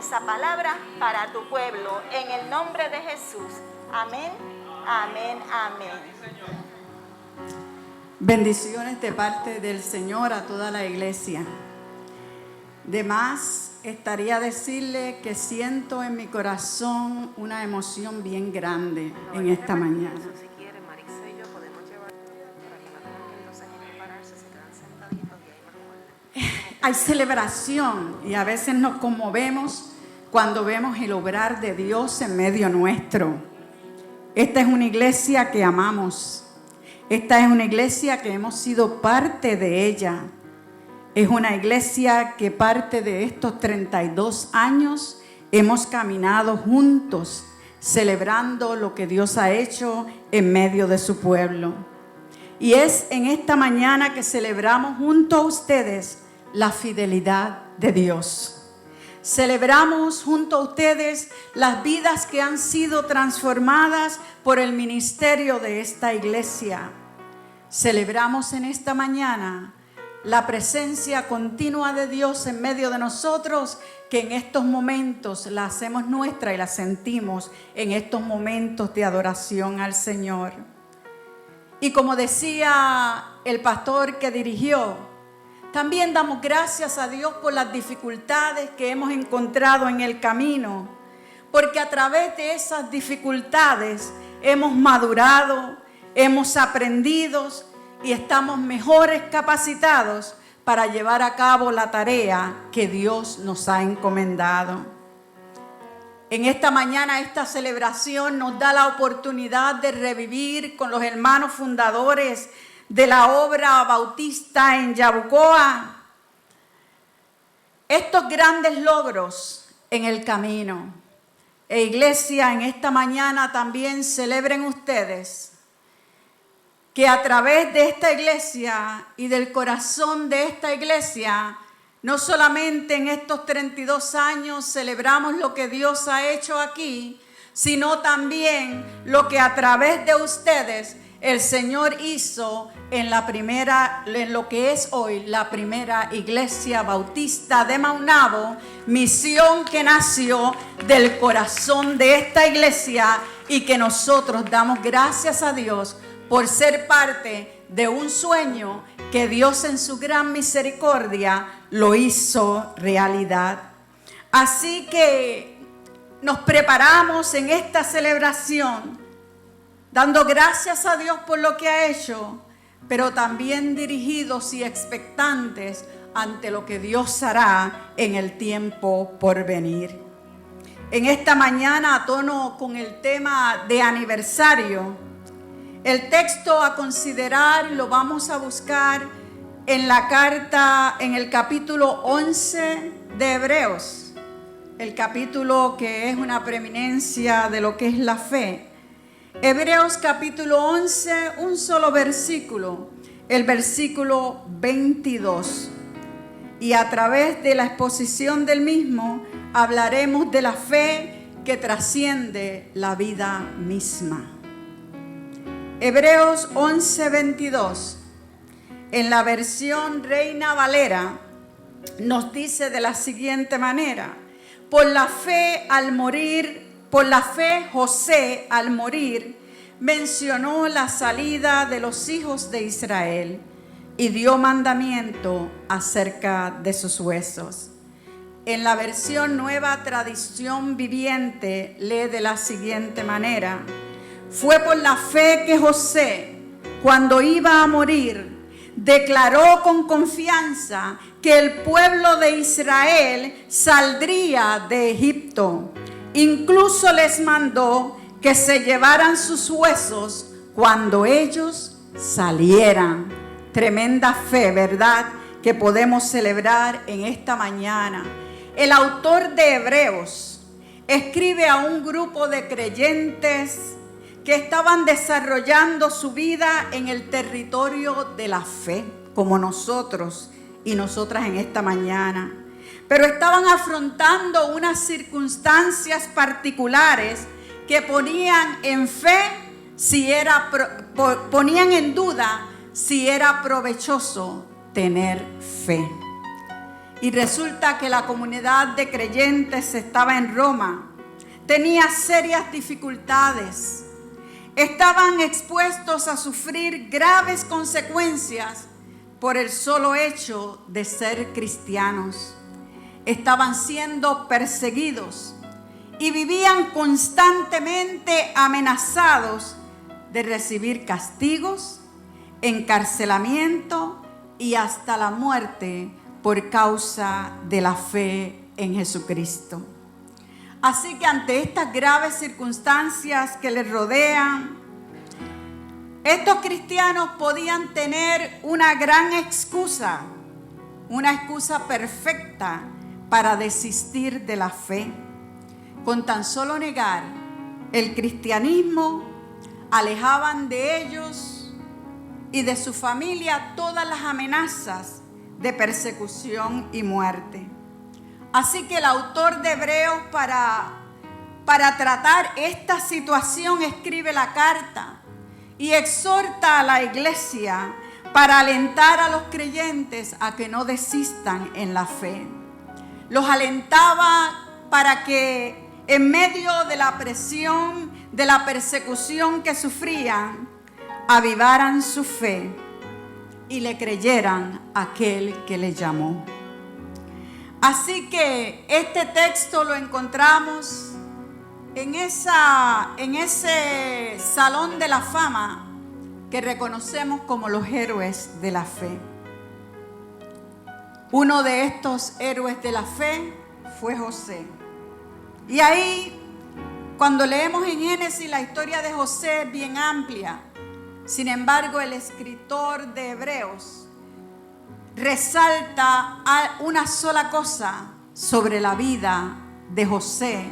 poderosa palabra para tu pueblo. En el nombre de Jesús. Amén, amén, amén. Bendiciones de parte del Señor a toda la iglesia. De más estaría decirle que siento en mi corazón una emoción bien grande en esta mañana. Si quieren, Marisa y yo podemos llevar para que no tengan que entonces prepararse, se quedan sentaditos y ahí mejor. Hay celebración y a veces nos conmovemos cuando vemos el obrar de Dios en medio nuestro. Esta es una iglesia que amamos. Esta es una iglesia que hemos sido parte de ella. Es una iglesia que parte de estos 32 años hemos caminado juntos, celebrando lo que Dios ha hecho en medio de su pueblo. Y es en esta mañana que celebramos junto a ustedes la fidelidad de Dios. Celebramos junto a ustedes las vidas que han sido transformadas por el ministerio de esta iglesia. Celebramos en esta mañana la presencia continua de Dios en medio de nosotros, que en estos momentos la hacemos nuestra y la sentimos en estos momentos de adoración al Señor. Y como decía el pastor que dirigió, también damos gracias a Dios por las dificultades que hemos encontrado en el camino, porque a través de esas dificultades hemos madurado, hemos aprendido y estamos mejores capacitados para llevar a cabo la tarea que Dios nos ha encomendado. En esta mañana, esta celebración nos da la oportunidad de revivir con los hermanos fundadores de la obra bautista en Yabucoa estos grandes logros en el camino. E iglesia, en esta mañana también celebren ustedes que a través de esta iglesia y del corazón de esta iglesia, no solamente en estos 32 años celebramos lo que Dios ha hecho aquí, sino también lo que a través de ustedes el Señor hizo en lo que es hoy la primera iglesia bautista de Maunabo, misión que nació del corazón de esta iglesia y que nosotros damos gracias a Dios por ser parte de un sueño que Dios en su gran misericordia lo hizo realidad. Así que nos preparamos en esta celebración dando gracias a Dios por lo que ha hecho, pero también dirigidos y expectantes ante lo que Dios hará en el tiempo por venir. En esta mañana, a tono con el tema de aniversario, el texto a considerar lo vamos a buscar en la carta, en el capítulo 11 de Hebreos, el capítulo que es una preeminencia de lo que es la fe. Hebreos capítulo 11, un solo versículo, el versículo 22. Y a través de la exposición del mismo hablaremos de la fe que trasciende la vida misma. Hebreos 11, 22. En la versión Reina Valera nos dice de la siguiente manera: por la fe José al morir mencionó la salida de los hijos de Israel y dio mandamiento acerca de sus huesos. En la versión Nueva Tradición Viviente lee de la siguiente manera: fue por la fe que José, cuando iba a morir, declaró con confianza que el pueblo de Israel saldría de Egipto. Incluso les mandó que se llevaran sus huesos cuando ellos salieran. Tremenda fe, ¿verdad?, que podemos celebrar en esta mañana. El autor de Hebreos escribe a un grupo de creyentes que estaban desarrollando su vida en el territorio de la fe, como nosotros y nosotras en esta mañana. Pero estaban afrontando unas circunstancias particulares que ponían en duda si era provechoso tener fe. Y resulta que la comunidad de creyentes estaba en Roma. Tenía serias dificultades. Estaban expuestos a sufrir graves consecuencias por el solo hecho de ser cristianos. Estaban siendo perseguidos y vivían constantemente amenazados de recibir castigos, encarcelamiento y hasta la muerte por causa de la fe en Jesucristo. Así que ante estas graves circunstancias que les rodean, estos cristianos podían tener una gran excusa, una excusa perfecta para desistir de la fe. Con tan solo negar el cristianismo, alejaban de ellos y de su familia todas las amenazas de persecución y muerte. Así que el autor de Hebreos, para tratar esta situación, escribe la carta y exhorta a la iglesia para alentar a los creyentes a que no desistan en la fe. Los alentaba para que en medio de la presión, de la persecución que sufrían, avivaran su fe y le creyeran a aquel que le llamó. Así que este texto lo encontramos en ese salón de la fama que reconocemos como los héroes de la fe. Uno de estos héroes de la fe fue José. Y ahí, cuando leemos en Génesis, la historia de José es bien amplia. Sin embargo, el escritor de Hebreos resalta una sola cosa sobre la vida de José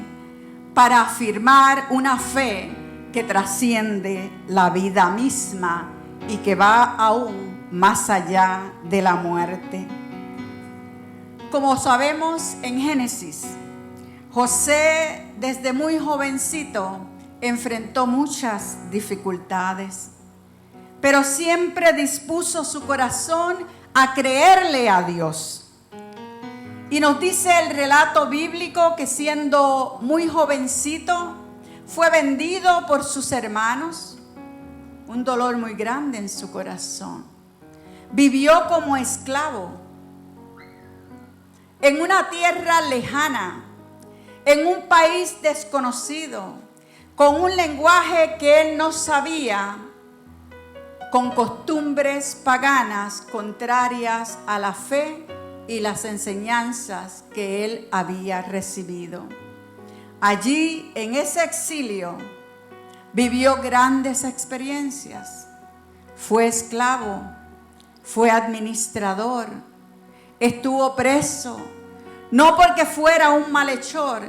para afirmar una fe que trasciende la vida misma y que va aún más allá de la muerte. Como sabemos en Génesis, José desde muy jovencito enfrentó muchas dificultades, pero siempre dispuso su corazón a creerle a Dios. Y nos dice el relato bíblico que siendo muy jovencito fue vendido por sus hermanos, un dolor muy grande en su corazón. Vivió como esclavo en una tierra lejana, en un país desconocido, con un lenguaje que él no sabía, con costumbres paganas contrarias a la fe y las enseñanzas que él había recibido. Allí, en ese exilio, vivió grandes experiencias. Fue esclavo, fue administrador, estuvo preso, no porque fuera un malhechor,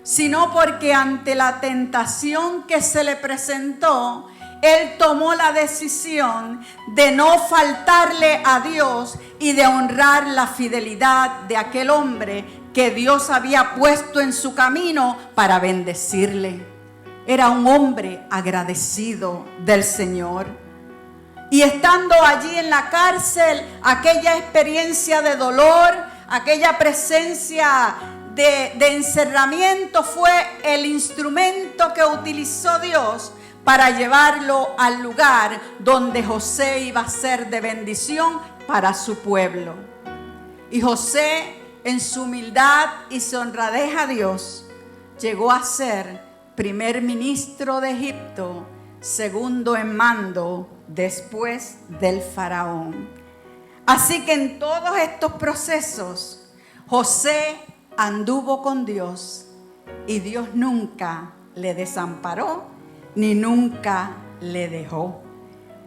sino porque ante la tentación que se le presentó, él tomó la decisión de no faltarle a Dios y de honrar la fidelidad de aquel hombre que Dios había puesto en su camino para bendecirle. Era un hombre agradecido del Señor. Y estando allí en la cárcel, aquella experiencia de dolor, aquella presencia de encerramiento fue el instrumento que utilizó Dios para llevarlo al lugar donde José iba a ser de bendición para su pueblo. Y José, en su humildad y su honradez a Dios, llegó a ser primer ministro de Egipto, segundo en mando después del faraón. Así que en todos estos procesos, José anduvo con Dios y Dios nunca le desamparó ni nunca le dejó.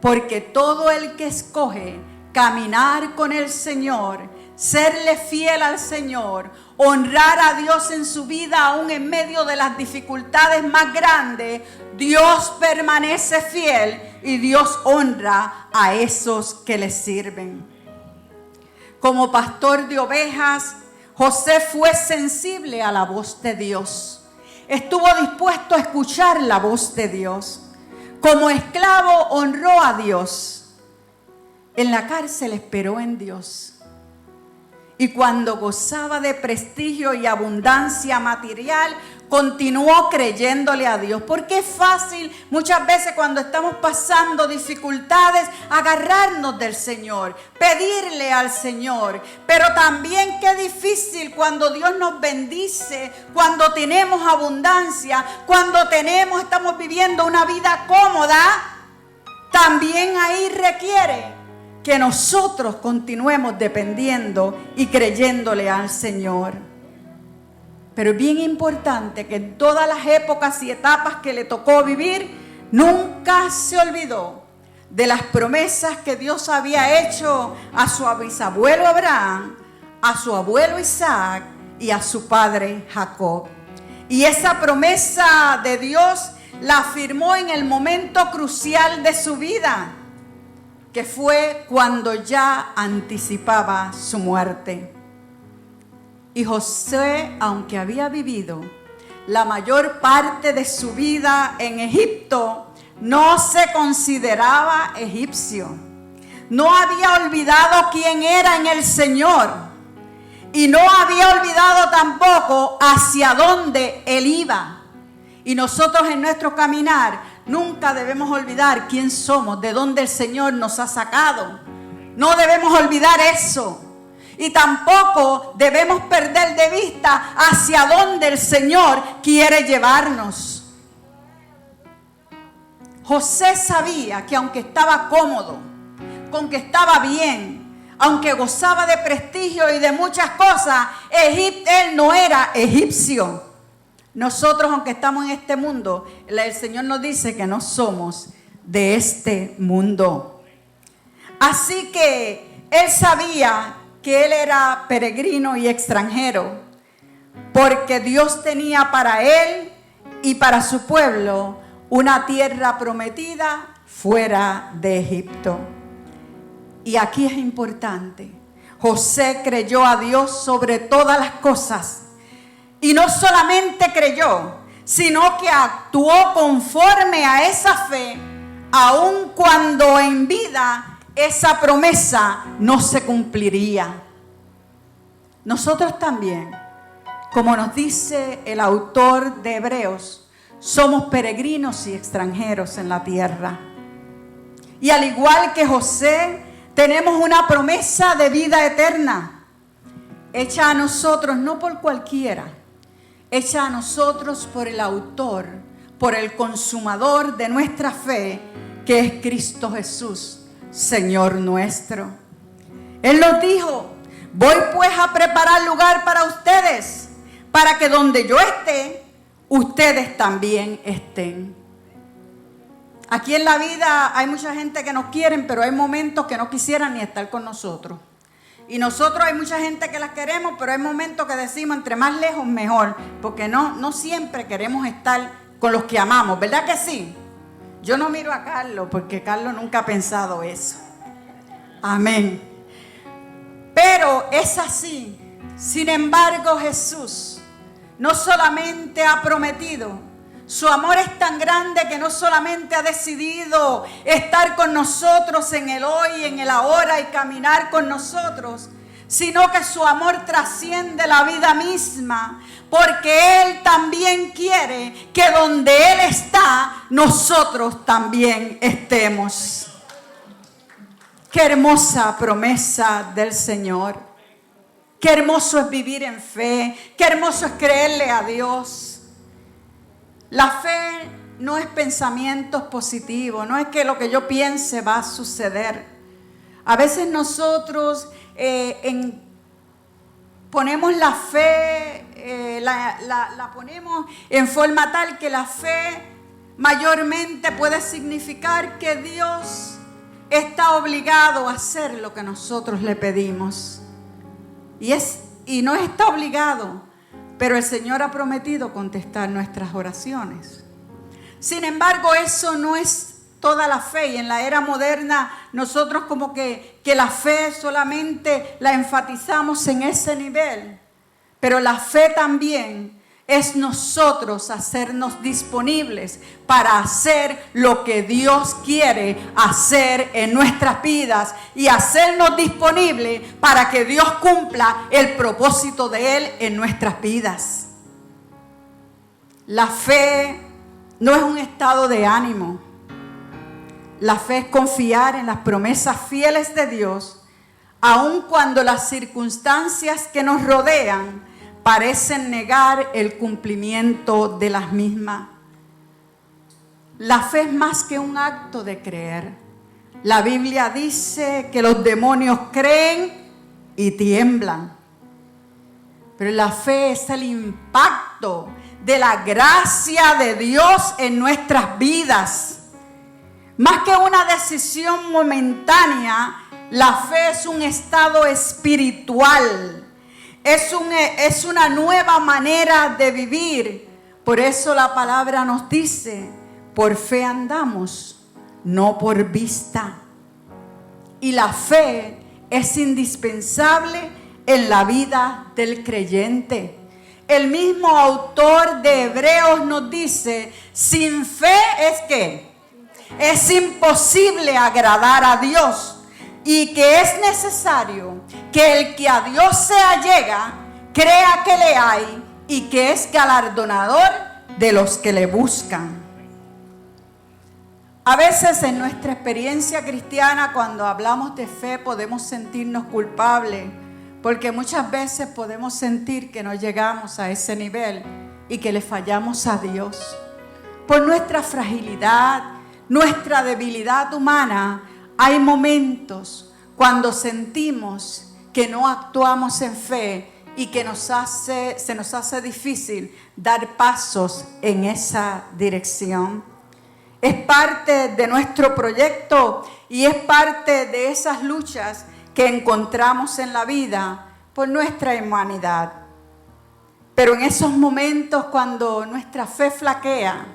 Porque todo el que escoge caminar con el Señor, serle fiel al Señor, honrar a Dios en su vida aún en medio de las dificultades más grandes, Dios permanece fiel y Dios honra a esos que le sirven. Como pastor de ovejas, José fue sensible a la voz de Dios. Estuvo dispuesto a escuchar la voz de Dios. Como esclavo honró a Dios. En la cárcel esperó en Dios. y cuando gozaba de prestigio y abundancia material, continuó creyéndole a Dios. Porque es fácil muchas veces cuando estamos pasando dificultades agarrarnos del Señor, pedirle al Señor. Pero también qué difícil cuando Dios nos bendice, cuando tenemos abundancia, cuando estamos viviendo una vida cómoda. También ahí requiere que nosotros continuemos dependiendo y creyéndole al Señor. Pero es bien importante que en todas las épocas y etapas que le tocó vivir, nunca se olvidó de las promesas que Dios había hecho a su bisabuelo Abraham, a su abuelo Isaac y a su padre Jacob. Y esa promesa de Dios la afirmó en el momento crucial de su vida, que fue cuando ya anticipaba su muerte. Y José, aunque había vivido la mayor parte de su vida en Egipto, no se consideraba egipcio. No había olvidado quién era en el Señor. Y no había olvidado tampoco hacia dónde él iba. Y nosotros en nuestro caminar nunca debemos olvidar quién somos, de dónde el Señor nos ha sacado. No debemos olvidar eso. Y tampoco debemos perder de vista hacia dónde el Señor quiere llevarnos. José sabía que aunque estaba cómodo, aunque estaba bien, aunque gozaba de prestigio y de muchas cosas, él no era egipcio. Nosotros, aunque estamos en este mundo, el Señor nos dice que no somos de este mundo. Así que él sabía que él era peregrino y extranjero, porque Dios tenía para él y para su pueblo una tierra prometida fuera de Egipto. Y aquí es importante, José creyó a Dios sobre todas las cosas, y no solamente creyó, sino que actuó conforme a esa fe, aun cuando en vida esa promesa no se cumpliría. Nosotros también, como nos dice el autor de Hebreos, somos peregrinos y extranjeros en la tierra. Y al igual que José, tenemos una promesa de vida eterna, hecha a nosotros no por cualquiera, hecha a nosotros por el autor, por el consumador de nuestra fe, que es Cristo Jesús, Señor nuestro. Él nos dijo: voy pues a preparar lugar para ustedes, para que donde yo esté, ustedes también estén. Aquí en la vida hay mucha gente que nos quieren, pero hay momentos que no quisieran ni estar con nosotros. Y nosotros hay mucha gente que las queremos, pero hay momentos que decimos entre más lejos mejor, porque no siempre queremos estar con los que amamos, ¿verdad que sí? Yo no miro a Carlos porque Carlos nunca ha pensado eso. Amén. Pero es así. Sin embargo, Jesús no solamente ha prometido, su amor es tan grande que no solamente ha decidido estar con nosotros en el hoy, en el ahora y caminar con nosotros, sino que su amor trasciende la vida misma, porque Él también quiere que donde Él está, nosotros también estemos. Qué hermosa promesa del Señor. Qué hermoso es vivir en fe. Qué hermoso es creerle a Dios. La fe no es pensamientos positivos, no es que lo que yo piense va a suceder. A veces nosotros ponemos la fe, la ponemos en forma tal que la fe mayormente puede significar que Dios está obligado a hacer lo que nosotros le pedimos. Y no está obligado, pero el Señor ha prometido contestar nuestras oraciones. Sin embargo, eso no es toda la fe, y en la era moderna nosotros como que la fe solamente la enfatizamos en ese nivel, pero la fe también es nosotros hacernos disponibles para hacer lo que Dios quiere hacer en nuestras vidas y hacernos disponibles para que Dios cumpla el propósito de Él en nuestras vidas. La fe no es un estado de ánimo. La fe es confiar en las promesas fieles de Dios, aun cuando las circunstancias que nos rodean parecen negar el cumplimiento de las mismas. La fe es más que un acto de creer. La Biblia dice que los demonios creen y tiemblan. Pero la fe es el impacto de la gracia de Dios en nuestras vidas. Más que una decisión momentánea, la fe es un estado espiritual. Es una nueva manera de vivir. Por eso la palabra nos dice, por fe andamos, no por vista. Y la fe es indispensable en la vida del creyente. El mismo autor de Hebreos nos dice, sin fe es que es imposible agradar a Dios. Y que es necesario que el que a Dios se allega, crea que le hay y que es galardonador de los que le buscan. A veces en nuestra experiencia cristiana, cuando hablamos de fe, podemos sentirnos culpables, porque muchas veces podemos sentir que no llegamos a ese nivel y que le fallamos a Dios. Por nuestra fragilidad, nuestra debilidad humana, hay momentos cuando sentimos que no actuamos en fe y que se nos hace difícil dar pasos en esa dirección. Es parte de nuestro proyecto y es parte de esas luchas que encontramos en la vida por nuestra humanidad. Pero en esos momentos cuando nuestra fe flaquea,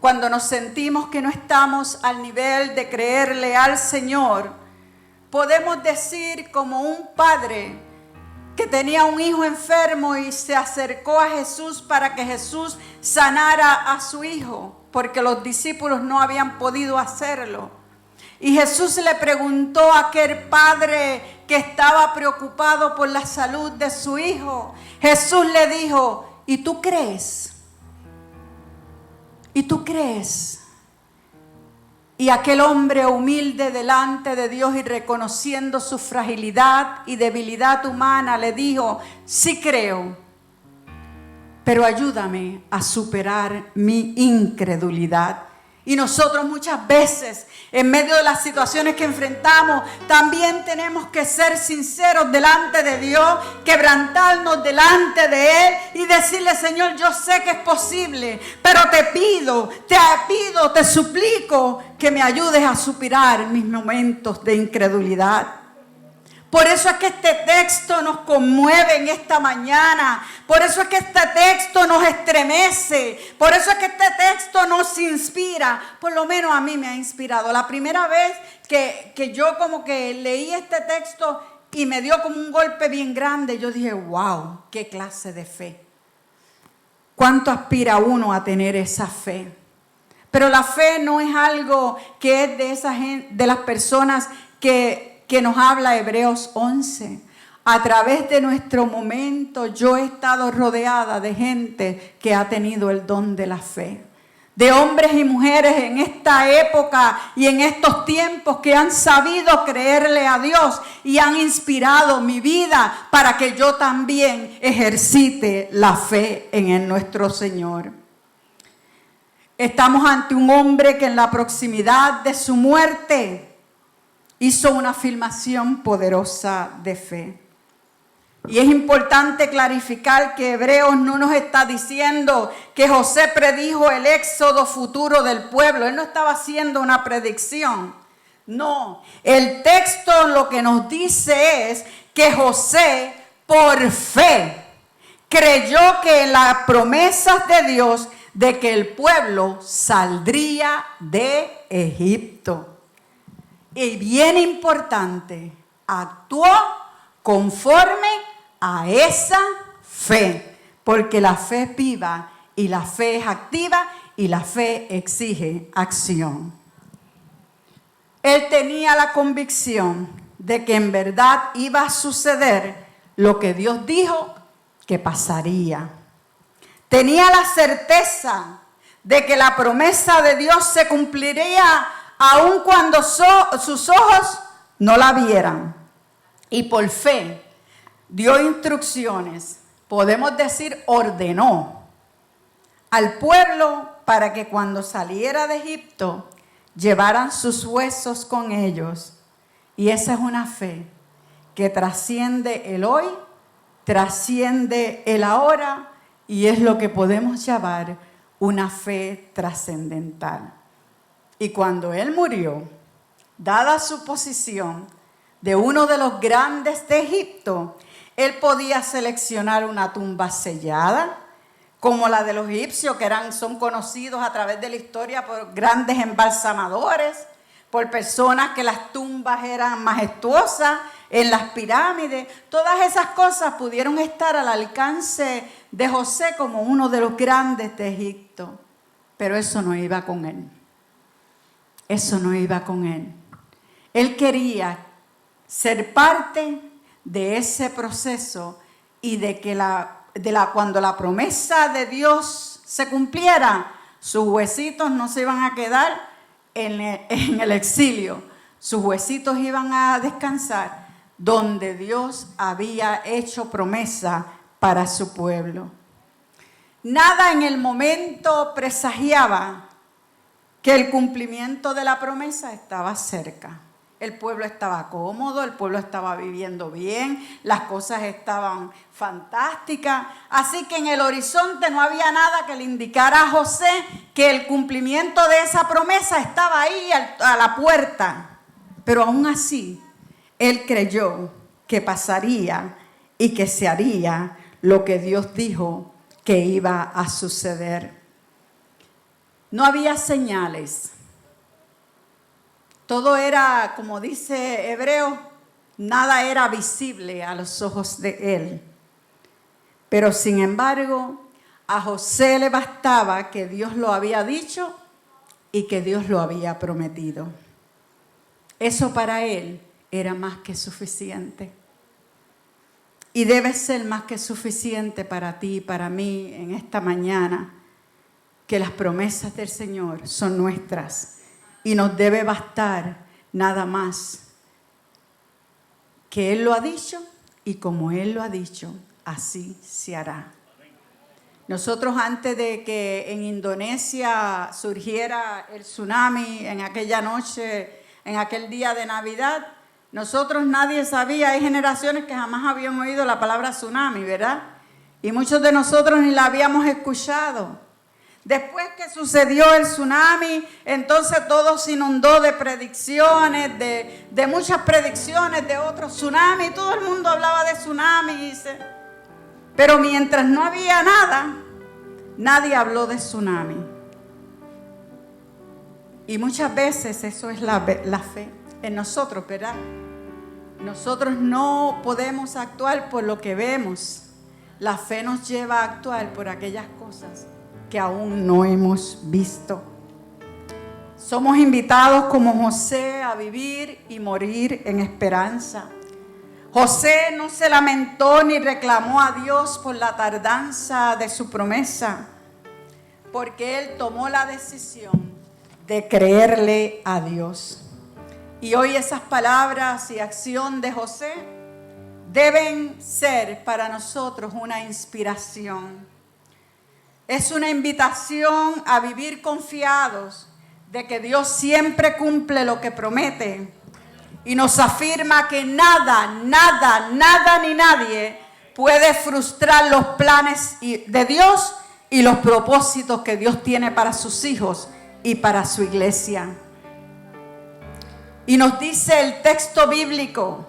cuando nos sentimos que no estamos al nivel de creerle al Señor, podemos decir como un padre que tenía un hijo enfermo y se acercó a Jesús para que Jesús sanara a su hijo, porque los discípulos no habían podido hacerlo. Y Jesús le preguntó a aquel padre que estaba preocupado por la salud de su hijo. Jesús le dijo, ¿y tú crees? ¿Y tú crees? Y aquel hombre humilde delante de Dios y reconociendo su fragilidad y debilidad humana le dijo, sí creo, pero ayúdame a superar mi incredulidad. Y nosotros muchas veces, en medio de las situaciones que enfrentamos, también tenemos que ser sinceros delante de Dios, quebrantarnos delante de Él y decirle, Señor, yo sé que es posible, pero te suplico que me ayudes a superar mis momentos de incredulidad. Por eso es que este texto nos conmueve en esta mañana. Por eso es que este texto nos estremece. Por eso es que este texto nos inspira. Por lo menos a mí me ha inspirado. La primera vez que yo como que leí este texto y me dio como un golpe bien grande, yo dije, wow, qué clase de fe. ¿Cuánto aspira uno a tener esa fe? Pero la fe no es algo que es de esa gente, de las personas que nos habla Hebreos 11. A través de nuestro momento yo he estado rodeada de gente que ha tenido el don de la fe. De hombres y mujeres en esta época y en estos tiempos que han sabido creerle a Dios y han inspirado mi vida para que yo también ejercite la fe en nuestro Señor. Estamos ante un hombre que en la proximidad de su muerte hizo una afirmación poderosa de fe. Y es importante clarificar que Hebreos no nos está diciendo que José predijo el éxodo futuro del pueblo. Él no estaba haciendo una predicción. No, el texto lo que nos dice es que José, por fe, creyó que las promesas de Dios de que el pueblo saldría de Egipto. Y bien importante, actuó conforme a esa fe. porque la fe es viva y la fe es activa y la fe exige acción. Él tenía la convicción de que en verdad iba a suceder lo que Dios dijo que pasaría. Tenía la certeza de que la promesa de Dios se cumpliría aun cuando sus ojos no la vieran. Y por fe dio instrucciones, podemos decir ordenó al pueblo para que cuando saliera de Egipto llevaran sus huesos con ellos. Y esa es una fe que trasciende el hoy, trasciende el ahora, y es lo que podemos llamar una fe trascendental. Y cuando él murió, dada su posición de uno de los grandes de Egipto, él podía seleccionar una tumba sellada, como la de los egipcios, que son conocidos a través de la historia por grandes embalsamadores, por personas que las tumbas eran majestuosas en las pirámides. Todas esas cosas pudieron estar al alcance de José como uno de los grandes de Egipto. Pero eso no iba con él. Eso no iba con él. Él quería ser parte de ese proceso y de que cuando la promesa de Dios se cumpliera, sus huesitos no se iban a quedar en el exilio. Sus huesitos iban a descansar donde Dios había hecho promesa para su pueblo. Nada en el momento presagiaba que el cumplimiento de la promesa estaba cerca. El pueblo estaba cómodo, el pueblo estaba viviendo bien, las cosas estaban fantásticas. Así que en el horizonte no había nada que le indicara a José que el cumplimiento de esa promesa estaba ahí a la puerta. Pero aún así, él creyó que pasaría y que se haría lo que Dios dijo que iba a suceder. No había señales. Todo era, como dice Hebreo, nada era visible a los ojos de él. Pero sin embargo, a José le bastaba que Dios lo había dicho y que Dios lo había prometido. Eso para él era más que suficiente. Y debe ser más que suficiente para ti y para mí en esta mañana, que las promesas del Señor son nuestras. Y nos debe bastar nada más que Él lo ha dicho, y como Él lo ha dicho, así se hará. Nosotros, antes de que en Indonesia surgiera el tsunami en aquella noche, en aquel día de Navidad, nosotros nadie sabía, hay generaciones que jamás habían oído la palabra tsunami, ¿verdad? Y muchos de nosotros ni la habíamos escuchado. Después que sucedió el tsunami, entonces todo se inundó de predicciones, de muchas predicciones de otros tsunamis. Todo el mundo hablaba de tsunami. Pero mientras no había nada, nadie habló de tsunami. Y muchas veces eso es la fe en nosotros, ¿verdad? Nosotros no podemos actuar por lo que vemos. La fe nos lleva a actuar por aquellas cosas que aún no hemos visto. Somos invitados como José a vivir y morir en esperanza. José no se lamentó ni reclamó a Dios por la tardanza de su promesa, porque él tomó la decisión de creerle a Dios. Y hoy esas palabras y acción de José deben ser para nosotros una inspiración. Es una invitación a vivir confiados de que Dios siempre cumple lo que promete y nos afirma que nada ni nadie puede frustrar los planes de Dios y los propósitos que Dios tiene para sus hijos y para su iglesia. Y nos dice el texto bíblico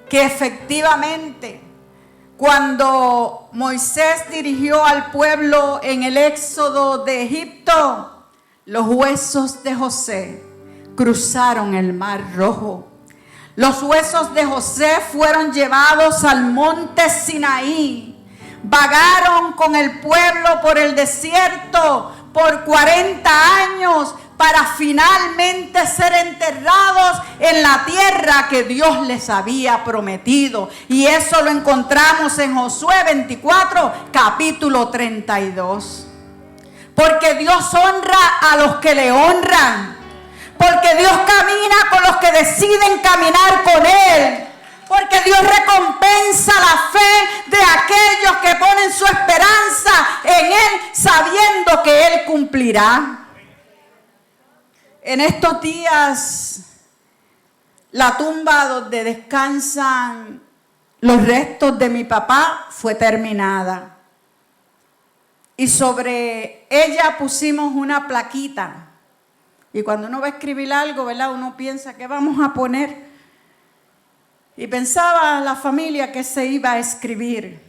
que efectivamente, cuando Moisés dirigió al pueblo en el éxodo de Egipto, los huesos de José cruzaron el mar Rojo. Los huesos de José fueron llevados al monte Sinaí vagaron con el pueblo por el desierto por 40 años para finalmente ser enterrados en la tierra que Dios les había prometido. Y eso lo encontramos en Josué 24, capítulo 32. Porque Dios honra a los que le honran. Porque Dios camina con los que deciden caminar con Él. Porque Dios recompensa la fe de aquellos que ponen su esperanza en Él, sabiendo que Él cumplirá. En estos días, la tumba donde descansan los restos de mi papá fue terminada. Y sobre ella pusimos una plaquita. Y cuando uno va a escribir algo, ¿verdad? Uno piensa, ¿qué vamos a poner? Y pensaba la familia que se iba a escribir.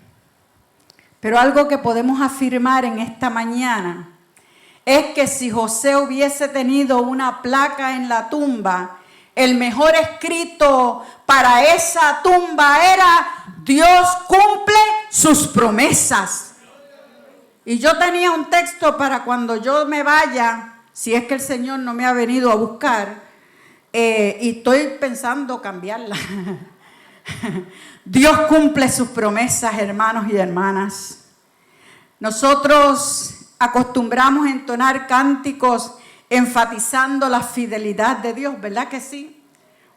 Pero algo que podemos afirmar en esta mañana es que si José hubiese tenido una placa en la tumba, el mejor escrito para esa tumba era: Dios cumple sus promesas. Y yo tenía un texto para cuando yo me vaya, si es que el Señor no me ha venido a buscar, y estoy pensando cambiarla. Dios cumple sus promesas, hermanos y hermanas. Nosotros acostumbramos a entonar cánticos enfatizando la fidelidad de Dios, ¿verdad que sí?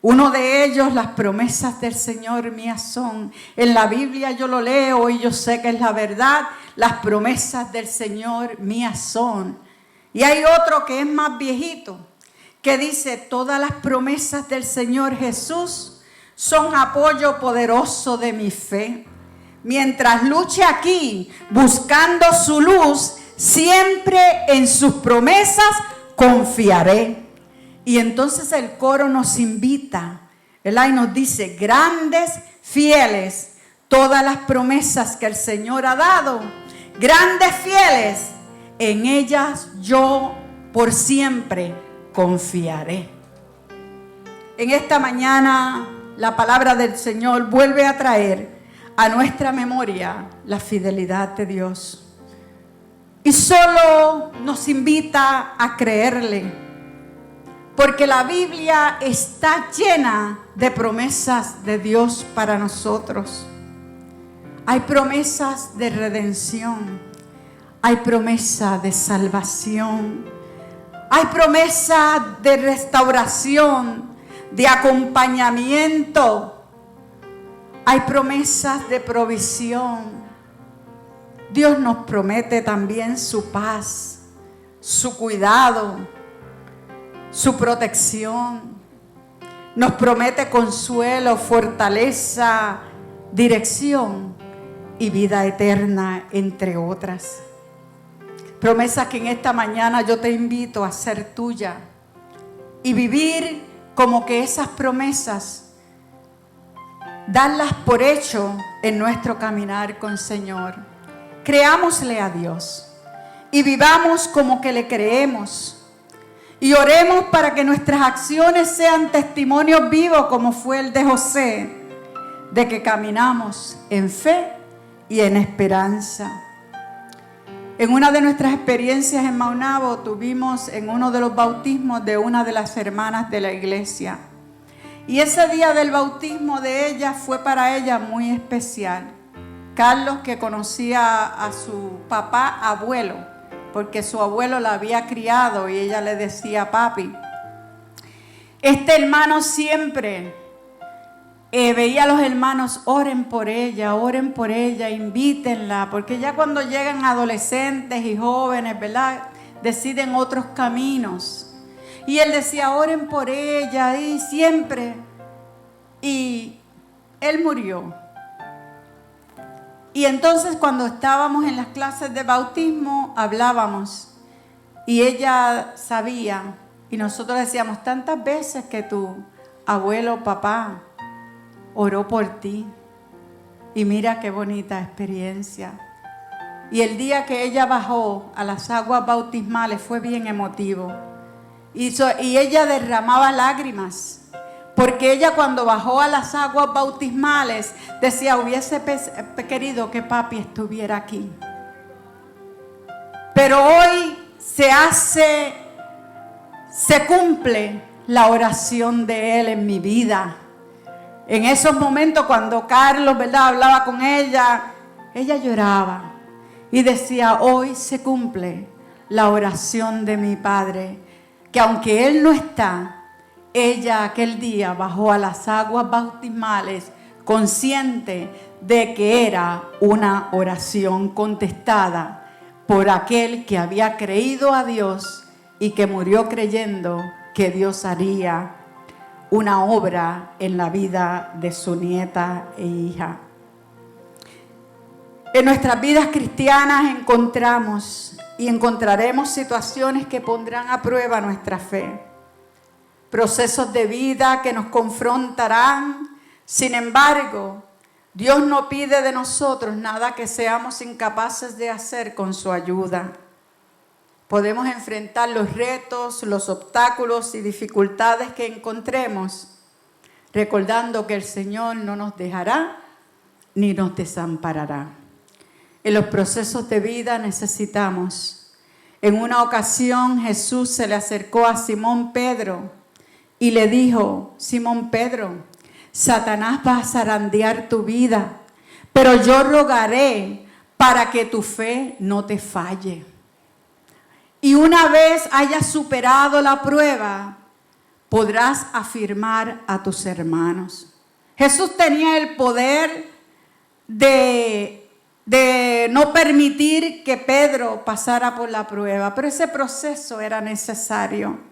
Uno de ellos, las promesas del Señor mías son. En la Biblia yo lo leo y yo sé que es la verdad. Las promesas del Señor mías son. Y hay otro que es más viejito, que dice: todas las promesas del Señor Jesús son apoyo poderoso de mi fe. Mientras luche aquí, buscando su luz, siempre en sus promesas confiaré. Y entonces el coro nos invita, ¿verdad? Y nos dice: grandes, fieles, todas las promesas que el Señor ha dado, grandes, fieles, en ellas yo por siempre confiaré. En esta mañana la palabra del Señor vuelve a traer a nuestra memoria la fidelidad de Dios. Y solo nos invita a creerle, porque la Biblia está llena de promesas de Dios para nosotros. Hay promesas de redención, hay promesa de salvación, hay promesa de restauración, de acompañamiento, hay promesas de provisión. Dios nos promete también su paz, su cuidado, su protección. Nos promete consuelo, fortaleza, dirección y vida eterna, entre otras. Promesas que en esta mañana yo te invito a hacer tuya y vivir como que esas promesas, darlas por hecho en nuestro caminar con el Señor. Creámosle a Dios y vivamos como que le creemos. Y oremos para que nuestras acciones sean testimonios vivos, como fue el de José, de que caminamos en fe y en esperanza. En una de nuestras experiencias en Maunabo tuvimos en uno de los bautismos de una de las hermanas de la iglesia. Y ese día del bautismo de ella fue para ella muy especial. Carlos, que conocía a su papá abuelo, porque su abuelo la había criado y ella le decía papi. Este hermano siempre veía a los hermanos: oren por ella, invítenla, porque ya cuando llegan adolescentes y jóvenes, ¿verdad?, deciden otros caminos. Y él decía: oren por ella, y siempre. Y él murió. Y entonces cuando estábamos en las clases de bautismo, hablábamos. Y ella sabía, y nosotros decíamos: tantas veces que tu abuelo, papá, oró por ti. Y mira qué bonita experiencia. Y el día que ella bajó a las aguas bautismales fue bien emotivo. Y ella derramaba lágrimas, Porque ella cuando bajó a las aguas bautismales decía, hubiese querido que papi estuviera aquí. Pero hoy se cumple la oración de Él en mi vida. En esos momentos cuando Carlos, ¿verdad?, hablaba con ella lloraba y decía, hoy se cumple la oración de mi Padre, que aunque Él no está, ella aquel día bajó a las aguas bautismales consciente de que era una oración contestada por aquel que había creído a Dios y que murió creyendo que Dios haría una obra en la vida de su nieta e hija. En nuestras vidas cristianas encontramos y encontraremos situaciones que pondrán a prueba nuestra fe. Procesos de vida que nos confrontarán. Sin embargo, Dios no pide de nosotros nada que seamos incapaces de hacer con su ayuda. Podemos enfrentar los retos, los obstáculos y dificultades que encontremos, recordando que el Señor no nos dejará ni nos desamparará. En los procesos de vida necesitamos. En una ocasión Jesús se le acercó a Simón Pedro y le dijo, Simón Pedro, Satanás va a zarandear tu vida, pero yo rogaré para que tu fe no te falle. Y una vez hayas superado la prueba, podrás afirmar a tus hermanos. Jesús tenía el poder de no permitir que Pedro pasara por la prueba, pero ese proceso era necesario.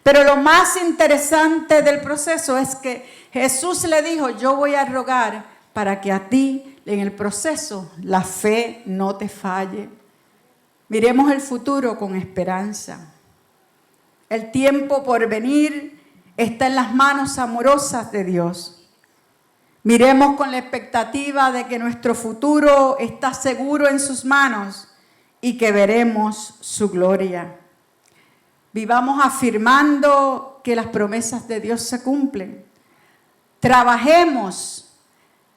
Pero lo más interesante del proceso es que Jesús le dijo, yo voy a rogar para que a ti en el proceso la fe no te falle. Miremos el futuro con esperanza. El tiempo por venir está en las manos amorosas de Dios. Miremos con la expectativa de que nuestro futuro está seguro en sus manos y que veremos su gloria. Vivamos afirmando que las promesas de Dios se cumplen. Trabajemos,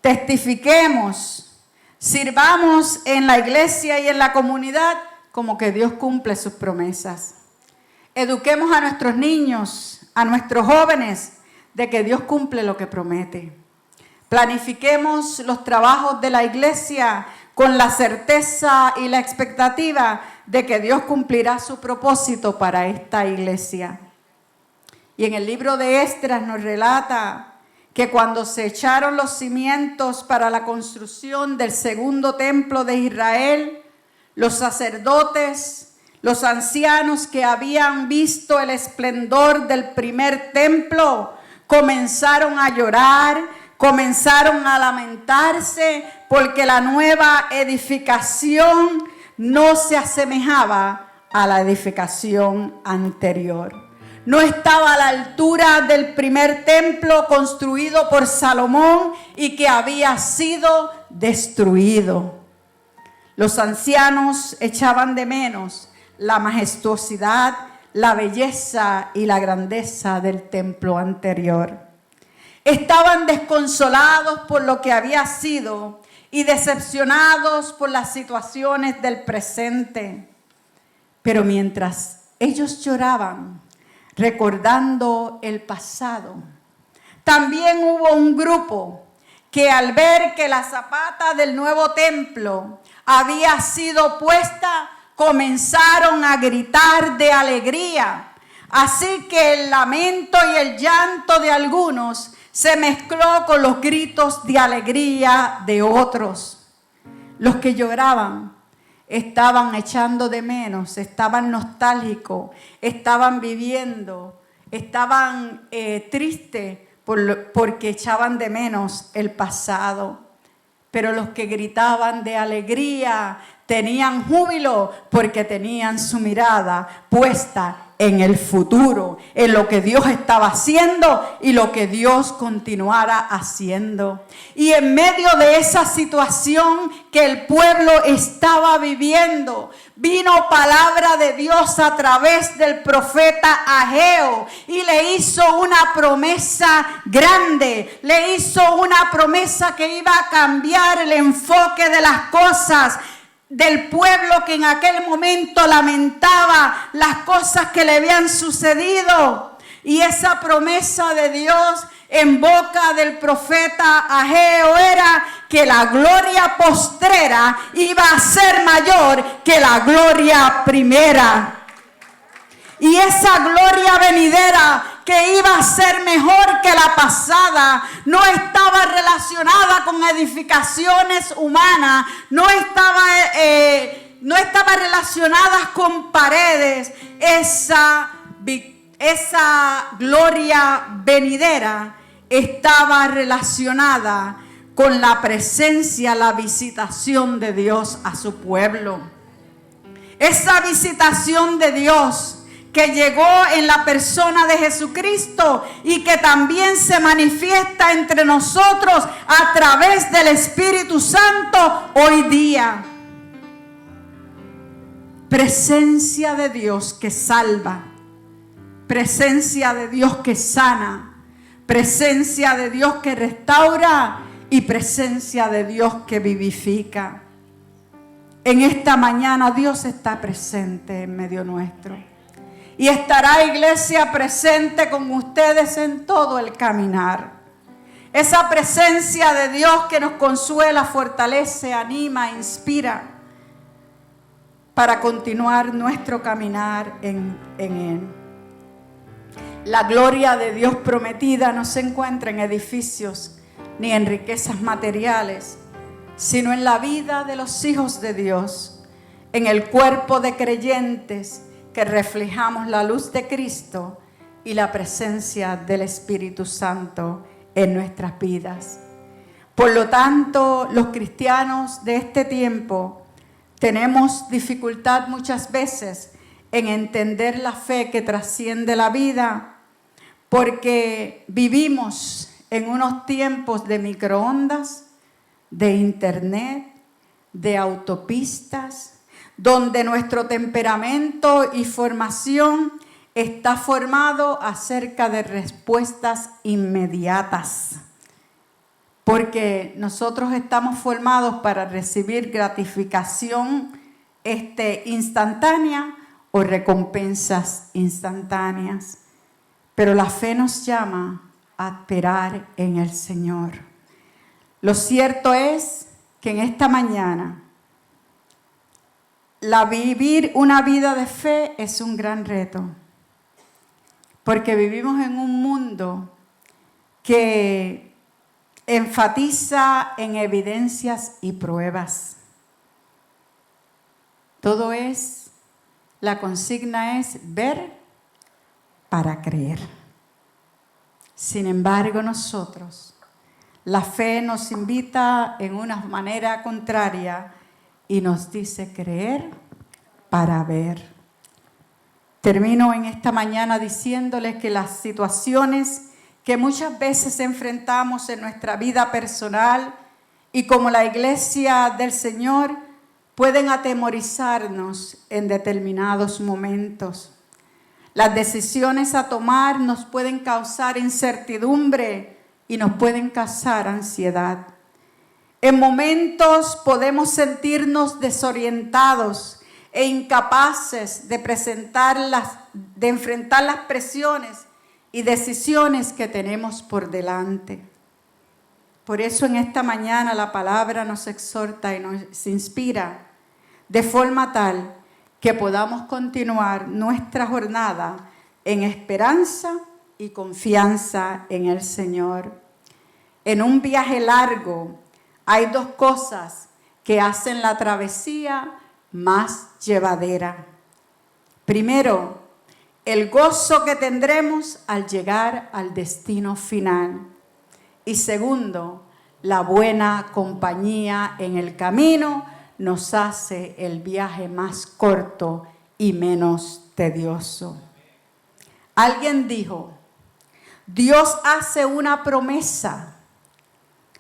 testifiquemos, sirvamos en la iglesia y en la comunidad como que Dios cumple sus promesas. Eduquemos a nuestros niños, a nuestros jóvenes, de que Dios cumple lo que promete. Planifiquemos los trabajos de la iglesia con la certeza y la expectativa de que Dios cumplirá su propósito para esta iglesia. Y en el libro de Esdras nos relata que cuando se echaron los cimientos para la construcción del segundo templo de Israel, los sacerdotes, los ancianos que habían visto el esplendor del primer templo, comenzaron a llorar, comenzaron a lamentarse porque la nueva edificación no se asemejaba a la edificación anterior. No estaba a la altura del primer templo construido por Salomón y que había sido destruido. Los ancianos echaban de menos la majestuosidad, la belleza y la grandeza del templo anterior. Estaban desconsolados por lo que había sido y decepcionados por las situaciones del presente. Pero mientras ellos lloraban, recordando el pasado, también hubo un grupo que al ver que la zapata del nuevo templo había sido puesta, comenzaron a gritar de alegría. Así que el lamento y el llanto de algunos se mezcló con los gritos de alegría de otros. Los que lloraban estaban echando de menos, estaban nostálgicos, estaban viviendo, estaban tristes porque echaban de menos el pasado. Pero los que gritaban de alegría tenían júbilo porque tenían su mirada puesta en el futuro, en lo que Dios estaba haciendo y lo que Dios continuara haciendo. Y en medio de esa situación que el pueblo estaba viviendo, vino palabra de Dios a través del profeta Ageo y le hizo una promesa grande, le hizo una promesa que iba a cambiar el enfoque de las cosas del pueblo que en aquel momento lamentaba las cosas que le habían sucedido. Y esa promesa de Dios en boca del profeta Ageo era que la gloria postrera iba a ser mayor que la gloria primera. Y esa gloria venidera que iba a ser mejor que la pasada, no estaba relacionada con edificaciones humanas, no estaba relacionada con paredes. Esa gloria venidera estaba relacionada con la presencia, la visitación de Dios a su pueblo. Esa visitación de Dios que llegó en la persona de Jesucristo y que también se manifiesta entre nosotros a través del Espíritu Santo hoy día. Presencia de Dios que salva, presencia de Dios que sana, presencia de Dios que restaura y presencia de Dios que vivifica. En esta mañana Dios está presente en medio nuestro. Y estará, iglesia, presente con ustedes en todo el caminar. Esa presencia de Dios que nos consuela, fortalece, anima, inspira para continuar nuestro caminar en Él. La gloria de Dios prometida no se encuentra en edificios ni en riquezas materiales, sino en la vida de los hijos de Dios, en el cuerpo de creyentes que reflejamos la luz de Cristo y la presencia del Espíritu Santo en nuestras vidas. Por lo tanto, los cristianos de este tiempo tenemos dificultad muchas veces en entender la fe que trasciende la vida, porque vivimos en unos tiempos de microondas, de internet, de autopistas, donde nuestro temperamento y formación está formado acerca de respuestas inmediatas. Porque nosotros estamos formados para recibir gratificación instantánea o recompensas instantáneas. Pero la fe nos llama a esperar en el Señor. Lo cierto es que en esta mañana vivir una vida de fe es un gran reto, porque vivimos en un mundo que enfatiza en evidencias y pruebas. La consigna es ver para creer. Sin embargo, la fe nos invita en una manera contraria y nos dice creer para ver. Termino en esta mañana diciéndoles que las situaciones que muchas veces enfrentamos en nuestra vida personal y como la iglesia del Señor pueden atemorizarnos en determinados momentos. Las decisiones a tomar nos pueden causar incertidumbre y nos pueden causar ansiedad. En momentos podemos sentirnos desorientados e incapaces de enfrentar las presiones y decisiones que tenemos por delante. Por eso en esta mañana la palabra nos exhorta y nos inspira de forma tal que podamos continuar nuestra jornada en esperanza y confianza en el Señor. En un viaje largo hay dos cosas que hacen la travesía más llevadera. Primero, el gozo que tendremos al llegar al destino final. Y segundo, la buena compañía en el camino nos hace el viaje más corto y menos tedioso. Alguien dijo, Dios hace una promesa,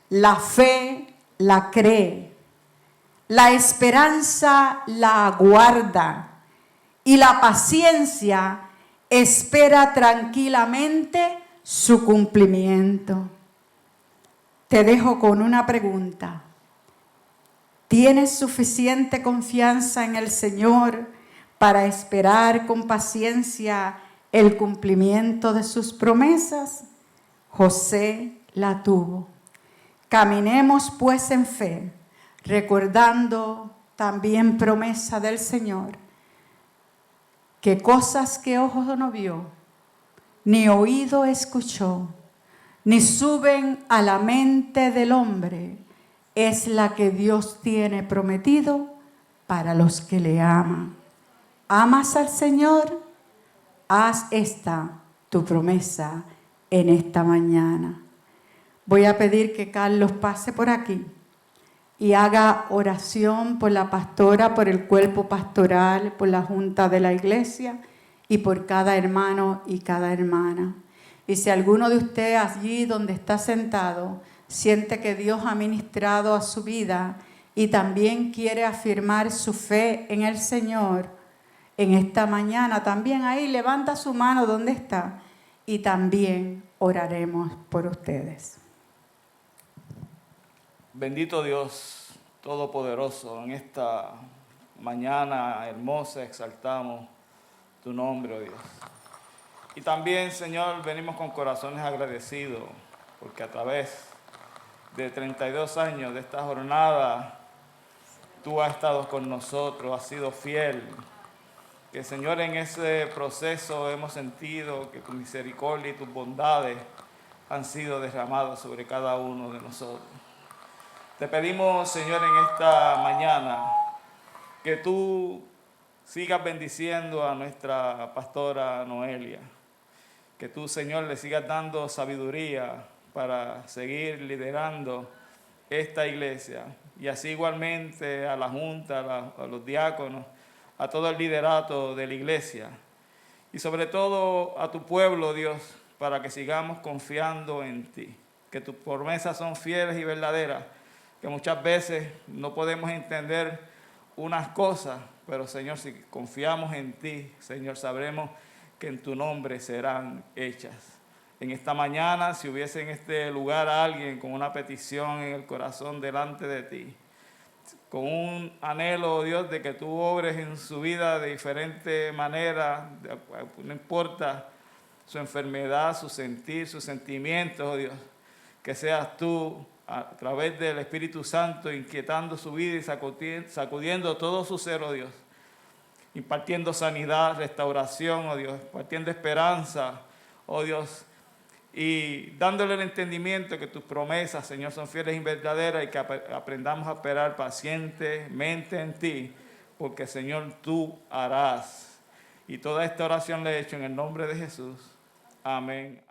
la fe la cree, la esperanza la aguarda y la paciencia espera tranquilamente su cumplimiento. Te dejo con una pregunta. ¿Tienes suficiente confianza en el Señor para esperar con paciencia el cumplimiento de sus promesas? José la tuvo. Caminemos pues en fe, recordando también promesa del Señor, que cosas que ojo no vio, ni oído escuchó, ni suben a la mente del hombre, es la que Dios tiene prometido para los que le aman. ¿Amas al Señor? Haz esta tu promesa en esta mañana. Voy a pedir que Carlos pase por aquí y haga oración por la pastora, por el cuerpo pastoral, por la junta de la iglesia y por cada hermano y cada hermana. Y si alguno de ustedes allí donde está sentado siente que Dios ha ministrado a su vida y también quiere afirmar su fe en el Señor, en esta mañana también ahí levanta su mano donde está y también oraremos por ustedes. Bendito Dios Todopoderoso, en esta mañana hermosa exaltamos tu nombre, oh Dios. Y también, Señor, venimos con corazones agradecidos, porque a través de 32 años de esta jornada, tú has estado con nosotros, has sido fiel. Que, Señor, en ese proceso hemos sentido que tu misericordia y tus bondades han sido derramadas sobre cada uno de nosotros. Te pedimos, Señor, en esta mañana que tú sigas bendiciendo a nuestra pastora Noelia. Que tú, Señor, le sigas dando sabiduría para seguir liderando esta iglesia. Y así igualmente a la junta, a los diáconos, a todo el liderato de la iglesia. Y sobre todo a tu pueblo, Dios, para que sigamos confiando en ti. Que tus promesas son fieles y verdaderas. Que muchas veces no podemos entender unas cosas, pero Señor, si confiamos en ti, Señor, sabremos que en tu nombre serán hechas. En esta mañana, si hubiese en este lugar alguien con una petición en el corazón delante de ti, con un anhelo, oh Dios, de que tú obres en su vida de diferente manera, no importa su enfermedad, su sentir, sus sentimientos, oh Dios, que seas tú a través del Espíritu Santo inquietando su vida y sacudiendo todo su ser, oh Dios, impartiendo sanidad, restauración, oh Dios, impartiendo esperanza, oh Dios, y dándole el entendimiento que tus promesas, Señor, son fieles y verdaderas y que aprendamos a esperar pacientemente en ti, porque, Señor, tú harás. Y toda esta oración la he hecho en el nombre de Jesús. Amén.